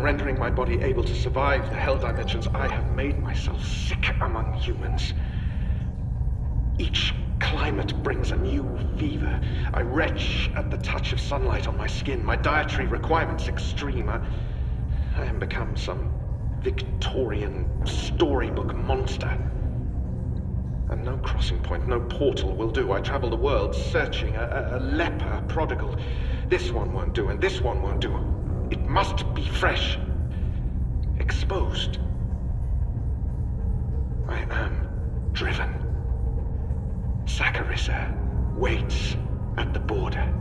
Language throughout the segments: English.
rendering my body able to survive the hell dimensions, I have made myself sick among humans. Each climate brings a new fever. I retch at the touch of sunlight on my skin. My dietary requirements extreme. I am become some Victorian storybook monster. And no crossing point, no portal will do. I travel the world searching, a leper prodigal. This one won't do, and this one won't do. It must be fresh. Exposed. I am driven. Saccharissa waits at the border.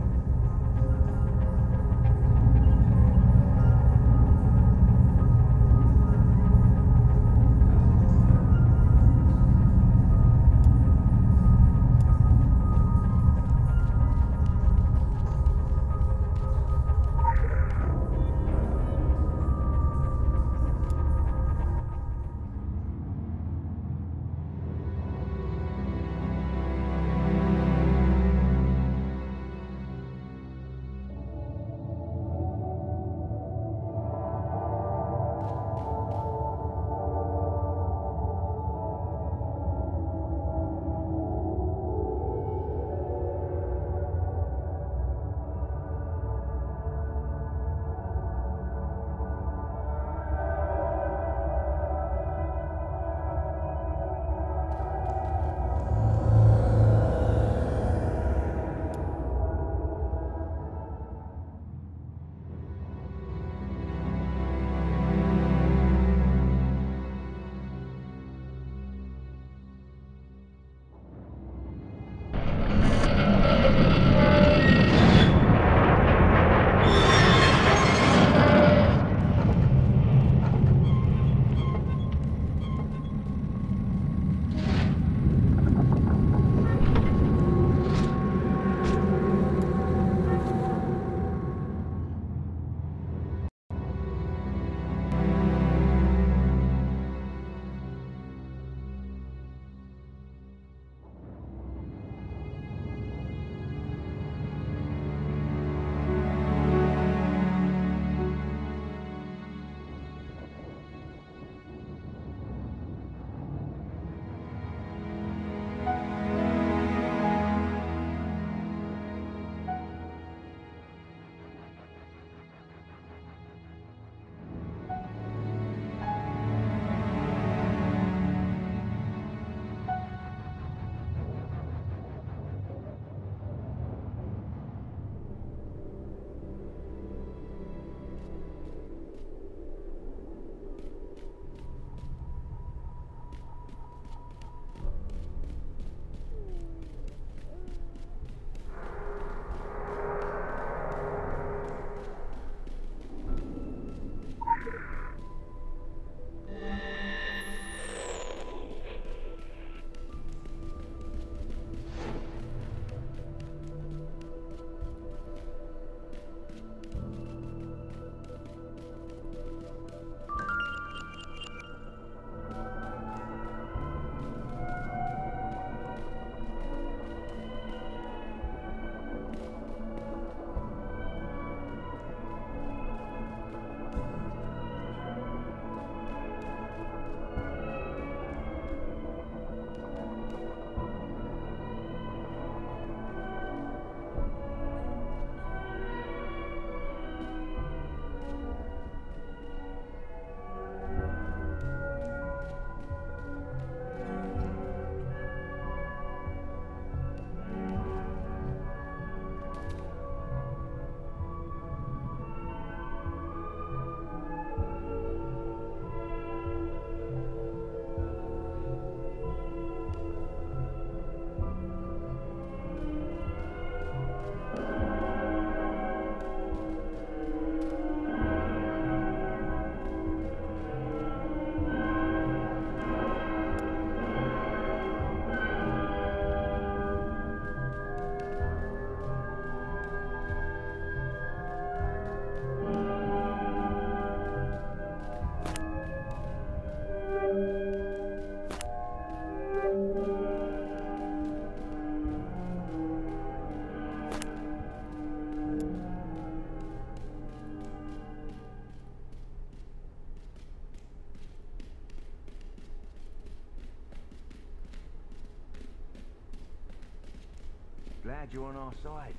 glad you're on our side.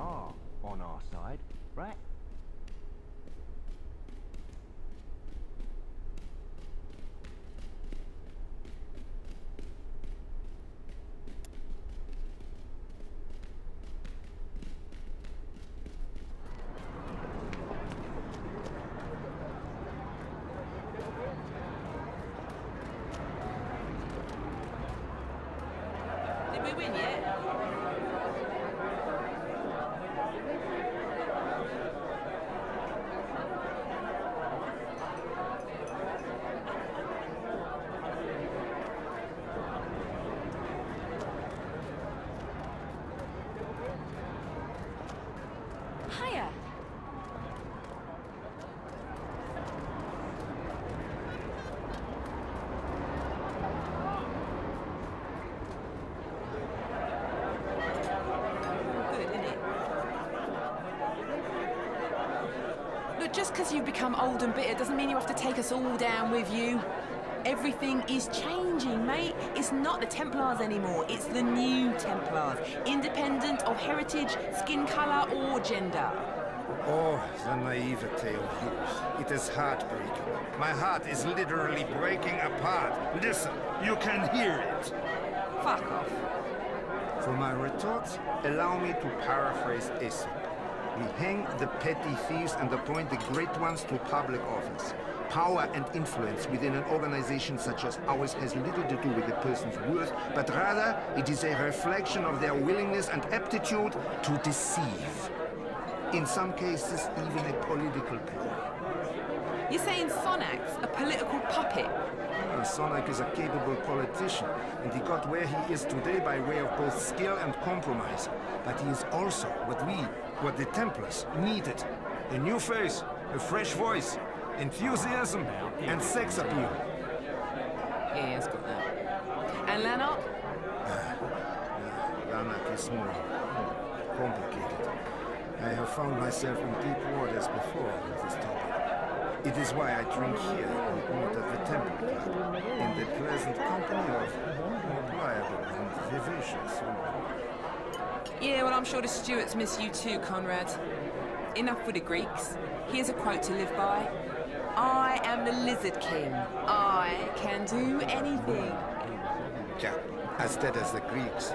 Are on our side, right? Did we win yet? Hiya. Good, isn't it? Look, just because you've become old and bitter doesn't mean you have to take us all down with you. Everything is changing, mate. It's not the Templars anymore. It's the new Templars. Independent of heritage, skin colour or gender. Oh, the naivete of youth. It is heartbreaking. My heart is literally breaking apart. Listen, you can hear it. Fuck off. For my retort, allow me to paraphrase Aesop. We hang the petty thieves and appoint the great ones to public office. Power and influence within an organization such as ours has little to do with a person's worth, but rather it is a reflection of their willingness and aptitude to deceive. In some cases, even a political ploy. You're saying Sonak's a political puppet? Sonic is a capable politician, and he got where he is today by way of both skill and compromise. But he is also what the Templars needed. A new face, a fresh voice, enthusiasm, and sex appeal. Yeah, he's got that. And Lanark? Lanark is more complicated. I have found myself in deep waters before with this topic. It is why I drink here and not at the Temple Club, in the pleasant company of more pliable and vivacious women. Yeah, well, I'm sure the Stuarts miss you too, Conrad. Enough with the Greeks. Here's a quote to live by. I am the Lizard King. I can do anything. Yeah, as dead as the Greeks,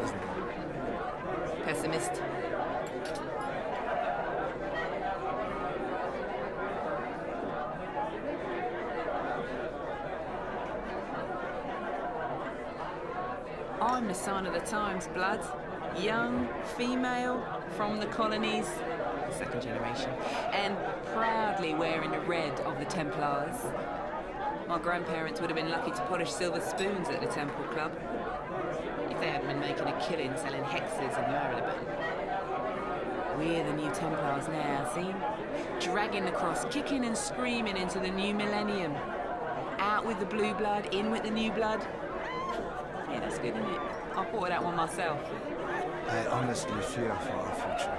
isn't it? Pessimist. I'm the sign of the times, blood. Young, female, from the colonies, second generation, and proudly wearing the red of the Templars. My grandparents would have been lucky to polish silver spoons at the Temple Club, if they hadn't been making a killing selling hexes and marylebone. We're the new Templars now, see? Dragging the cross, kicking and screaming into the new millennium. Out with the blue blood, in with the new blood. Yeah, that's good, isn't it? I thought of that one myself. I honestly fear for our future.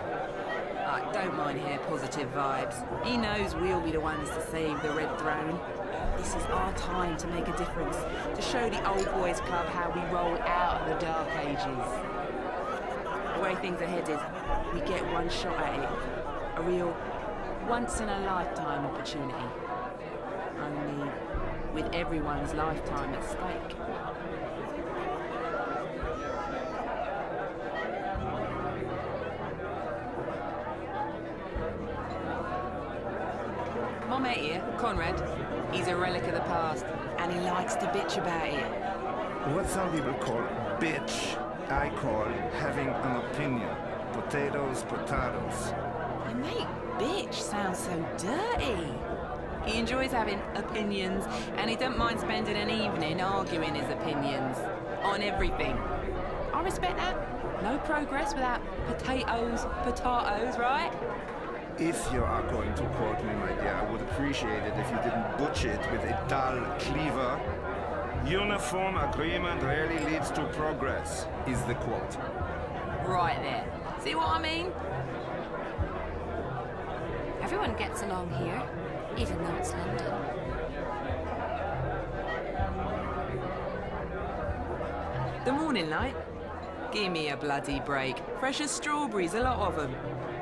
I don't mind here positive vibes. He knows we'll be the ones to save the Red Throne. This is our time to make a difference, to show the old boys club how we roll out of the Dark Ages. The way things are headed, we get one shot at it. A real once-in-a-lifetime opportunity. Only with everyone's lifetime at stake. My mate here, Conrad, he's a relic of the past, and he likes to bitch about it. What some people call bitch, I call having an opinion. Potatoes, potatoes. Your mate, bitch, sounds so dirty. He enjoys having opinions, and he don't mind spending an evening arguing his opinions on everything. I respect that. No progress without potatoes, right? If you are going to quote me, my dear, I would appreciate it if you didn't butcher it with a dull cleaver. Uniform agreement rarely leads to progress, is the quote. Right there. See what I mean? Everyone gets along here, even though it's London. The morning light. Give me a bloody break. Fresh as strawberries, a lot of them.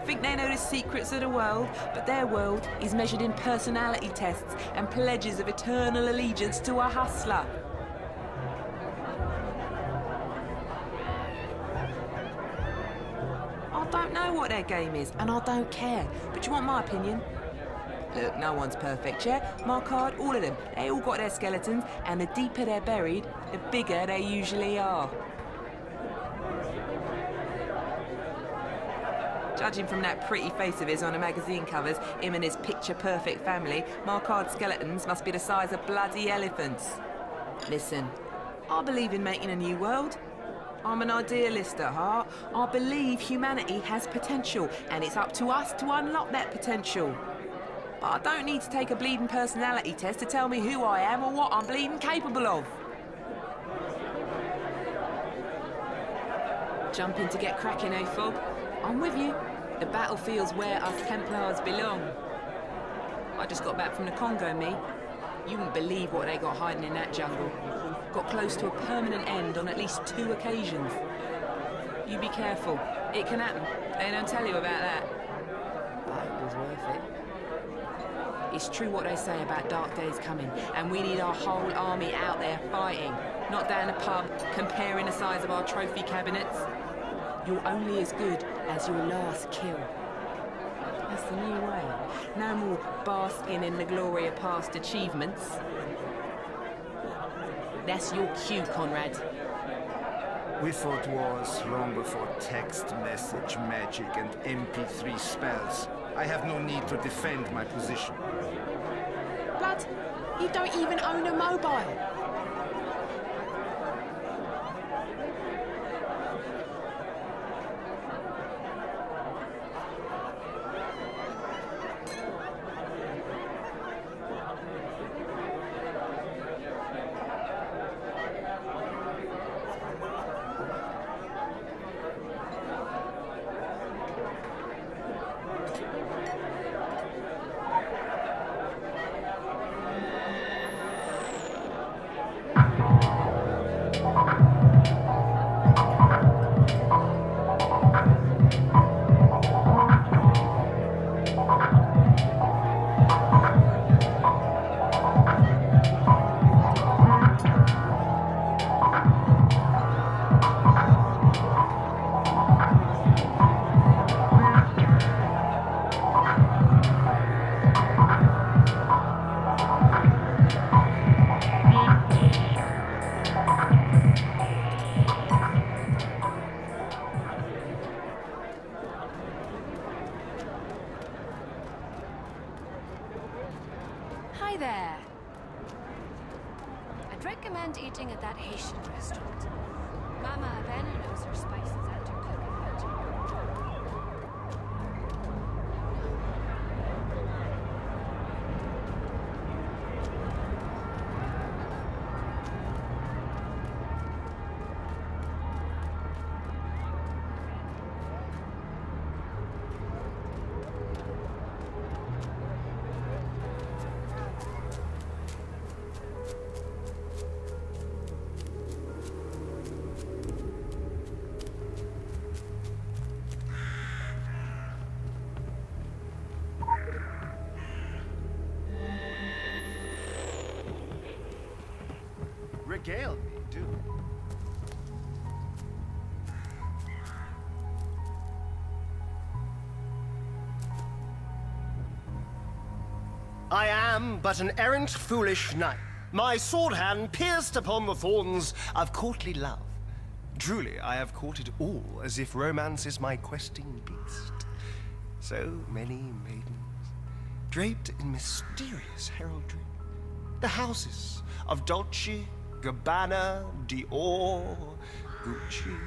Think they know the secrets of the world, but their world is measured in personality tests and pledges of eternal allegiance to a hustler. I don't know what their game is, and I don't care. But you want my opinion? Look, no one's perfect, yeah? My card, all of them. They all got their skeletons, and the deeper they're buried, the bigger they usually are. Judging from that pretty face of his on the magazine covers, him and his picture-perfect family, my card skeletons must be the size of bloody elephants. Listen, I believe in making a new world. I'm an idealist at heart. I believe humanity has potential, and it's up to us to unlock that potential. But I don't need to take a bleeding personality test to tell me who I am or what I'm bleeding capable of. Jumping to get cracking, eh, Fob? I'm with you. The battlefield's where us Templars belong. I just got back from the Congo, me. You wouldn't believe what they got hiding in that jungle. Got close to a permanent end on at least 2 occasions. You be careful. It can happen. They don't tell you about that. But it was worth it. It's true what they say about dark days coming, and we need our whole army out there fighting, not down a pub, comparing the size of our trophy cabinets. You're only as good as your last kill. That's the new way. No more basking in the glory of past achievements. That's your cue, Conrad. We fought wars long before text message magic and MP3 spells. I have no need to defend my position. Blood, you don't even own a mobile. Hi there. I'd recommend eating at that Haitian restaurant. Mama Havana knows her spices and her cooking magic. Regale me, do. I am but an errant foolish knight, my sword hand pierced upon the thorns of courtly love. Truly, I have courted all, as if romance is my questing beast. So many maidens, draped in mysterious heraldry. The houses of Dolce, Gabbana, Dior, Gucci.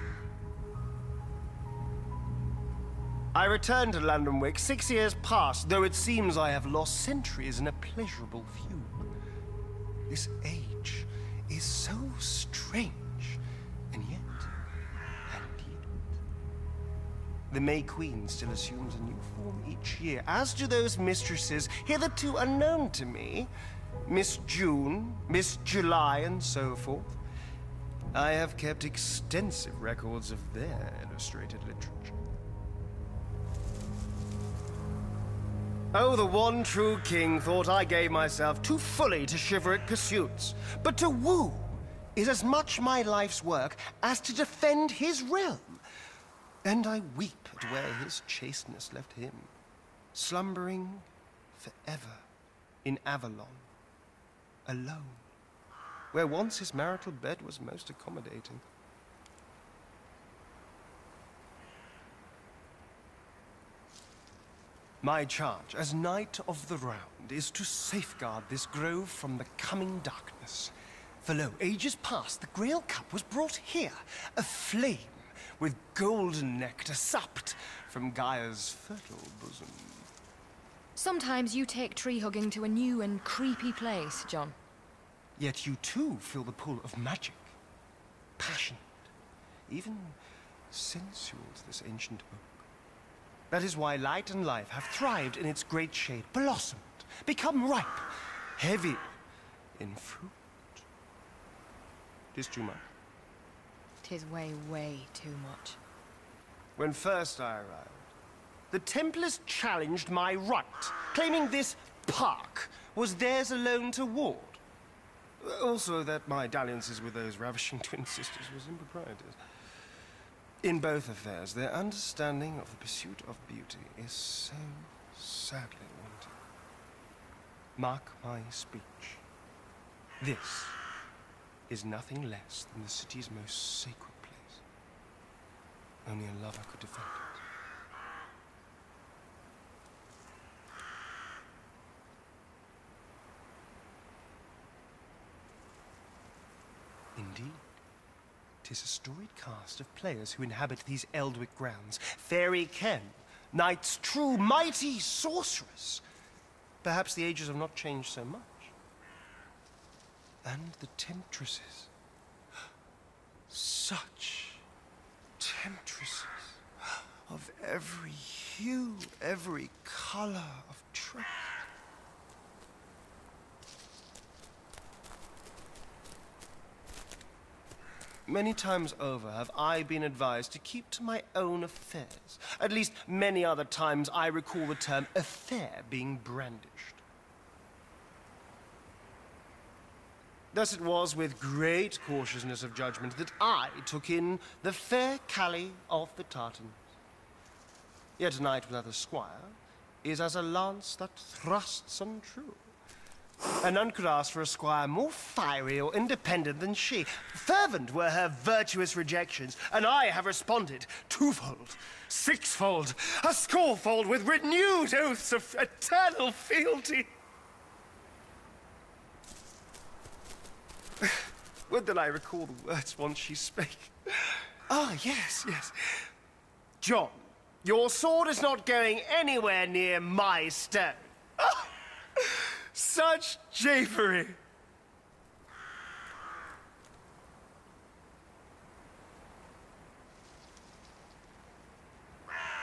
I returned to London Wick 6 years past, though it seems I have lost centuries in a pleasurable few. This age is so strange, and yet. The May Queen still assumes a new form each year, as do those mistresses hitherto unknown to me. Miss June, Miss July, and so forth. I have kept extensive records of their illustrated literature. Oh, the one true king thought I gave myself too fully to chivalric pursuits. But to woo is as much my life's work as to defend his realm. And I weep at where his chasteness left him, slumbering forever in Avalon, alone, where once his marital bed was most accommodating. My charge as Knight of the Round is to safeguard this grove from the coming darkness. For lo, ages past, the Grail Cup was brought here, aflame, with golden nectar supped from Gaia's fertile bosom. Sometimes you take tree hugging to a new and creepy place, John. Yet you too feel the pull of magic. Passionate, even sensual to this ancient oak. That is why light and life have thrived in its great shade, blossomed, become ripe, heavy in fruit. 'Tis too much. 'Tis way, way too much. When first I arrived, the Templars challenged my right, claiming this park was theirs alone to ward. Also that my dalliances with those ravishing twin sisters was improprietous. In both affairs, their understanding of the pursuit of beauty is so sadly wanting. Mark my speech. This is nothing less than the city's most sacred place. Only a lover could defend it. Indeed. 'Tis a storied cast of players who inhabit these Eldwick grounds. Fairy Ken, knights true, mighty sorceress. Perhaps the ages have not changed so much. And the temptresses. Such temptresses. Of every hue, every color of truth. Many times over have I been advised to keep to my own affairs. At least many other times I recall the term affair being brandished. Thus it was with great cautiousness of judgment that I took in the fair Callie of the Tartans. Yet a knight without a squire is as a lance that thrusts untrue. And none could ask for a squire more fiery or independent than she. Fervent were her virtuous rejections, and I have responded twofold, sixfold, a scorefold with renewed oaths of eternal fealty. Would that I recall the words once she spake. Ah, yes, yes. John, your sword is not going anywhere near my stone. Ah! Such japery!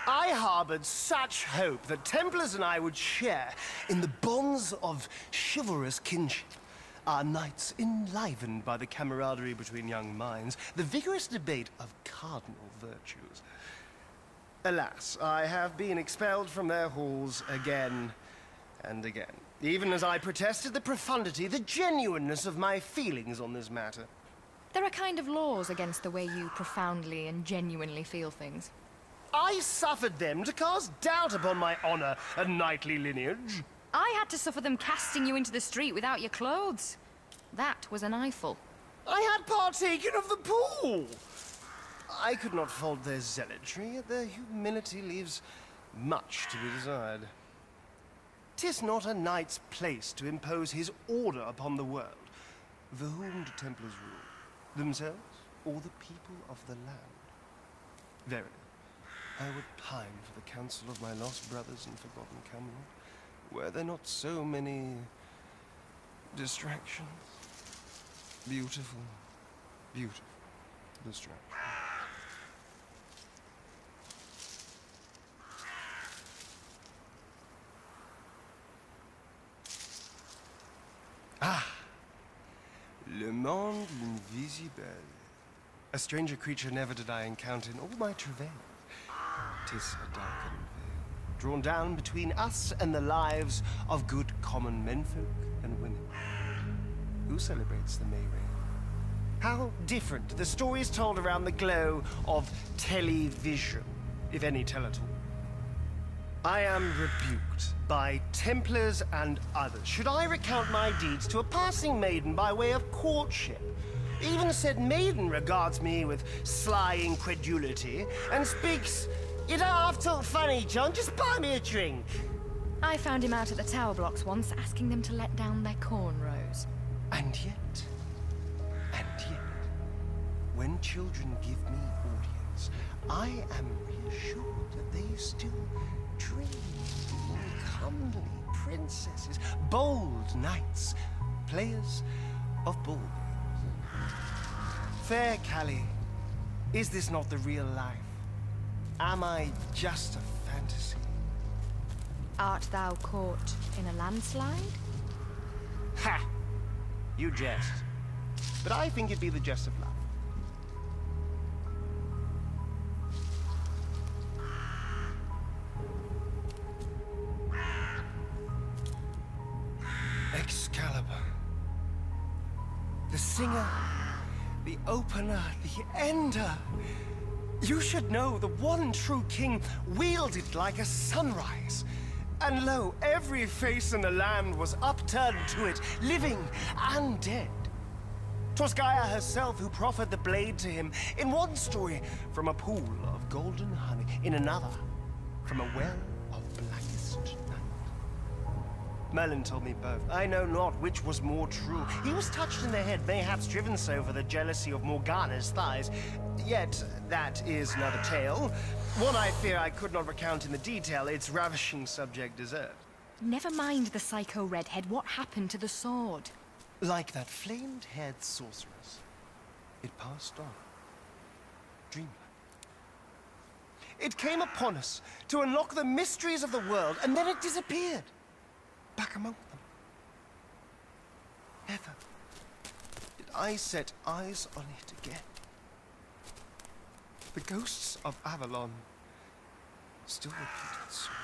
I harbored such hope that Templars and I would share in the bonds of chivalrous kinship. Our nights enlivened by the camaraderie between young minds, the vigorous debate of cardinal virtues. Alas, I have been expelled from their halls again and again. Even as I protested the profundity, the genuineness of my feelings on this matter. There are kind of laws against the way you profoundly and genuinely feel things. I suffered them to cast doubt upon my honor and knightly lineage. I had to suffer them casting you into the street without your clothes. That was an eyeful. I had partaken of the pool. I could not fault their zealotry, yet their humility leaves much to be desired. 'Tis not a knight's place to impose his order upon the world. For whom do Templars rule? Themselves, or the people of the land? Verily, I would pine for the counsel of my lost brothers in forgotten Camelot. Were there not so many distractions? Beautiful, beautiful distractions. Ah, le monde invisible. A stranger creature never did I encounter in all my travail. 'Tis a darkened veil, drawn down between us and the lives of good common menfolk and women. Who celebrates the May Rain? How different the stories told around the glow of television, if any tell at all. I am rebuked by Templars and others. Should I recount my deeds to a passing maiden by way of courtship? Even said maiden regards me with sly incredulity and speaks, "You don't have to look funny, John, just buy me a drink." I found him out at the tower blocks once, asking them to let down their cornrows. And yet, when children give me audience, I am reassured that they still dream of comely princesses, bold knights, players of ball games. Fair Callie, is this not the real life? Am I just a fantasy? Art thou caught in a landslide? Ha! You jest. But I think it be the jest of love. Excalibur. The singer, the opener, the ender. You should know the one true king wielded like a sunrise. And lo, every face in the land was upturned to it, living and dead. 'Twas Gaia herself who proffered the blade to him, in one story from a pool of golden honey, in another from a well of blackest night. Merlin told me both. I know not which was more true. He was touched in the head, mayhaps driven so for the jealousy of Morgana's thighs. Yet, that is another tale. One I fear I could not recount in the detail its ravishing subject deserved. Never mind the psycho redhead. What happened to the sword? Like that flamed-haired sorceress, it passed on, dreamlike. It came upon us to unlock the mysteries of the world, and then it disappeared, back among them. Never did I set eyes on it again. The ghosts of Avalon still repeat its song.